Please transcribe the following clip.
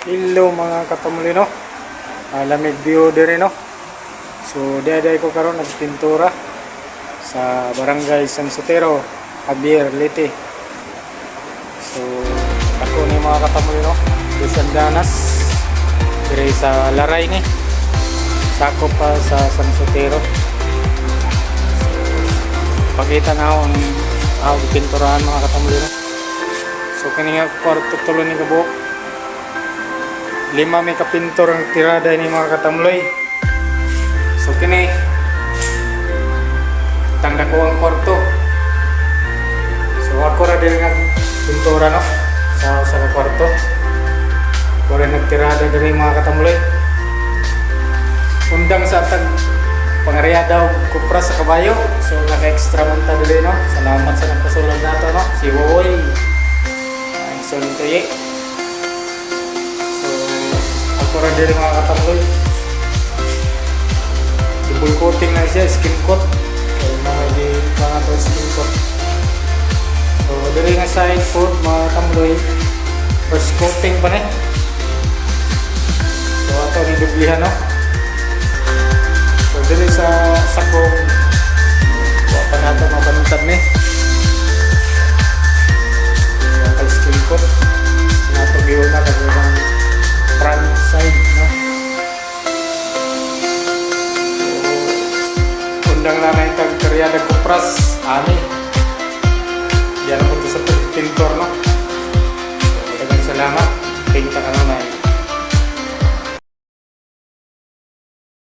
Hello mga katamuli no. Lamig view dire no. So diaday ko karon nagpintura sa Barangay San Sotero, Javier, Leyte. So ako ni mga katamuli no, Bisan Danas dire sa Laray ni. Sakop pa sa San Sotero. So pakita na ako ang pinturahan mga katamuli no. So kini nga kwarto tulo ni kabuok. 5 may kapintor ang tirada ni mga katamloy. So kini tangda ko ang kwarto. So ako ra din nga pintura no sa kwarto. Ko rin nagtirada diri mga katamloy. Undang sa tag pangariya daw kupra sa kabayo. So naka-extra man ta diri no. Salamat sa nagpasulod nato no. Si Woy. Ang suntoy. Para dari mga katamloy, double coating na siya, skin coat. Kaya mga to skin coat. So dari nga side food mga katamloy, first coating pa na. So ato ni dublihan no. So dari sa sakong pa nato mabanutad ni. Yung skin coat nato giyon na kagawang front side no. So, undang lang na yung tagkarya na kupras ani yan po sa pintor no. So dagang salamat pinta ka na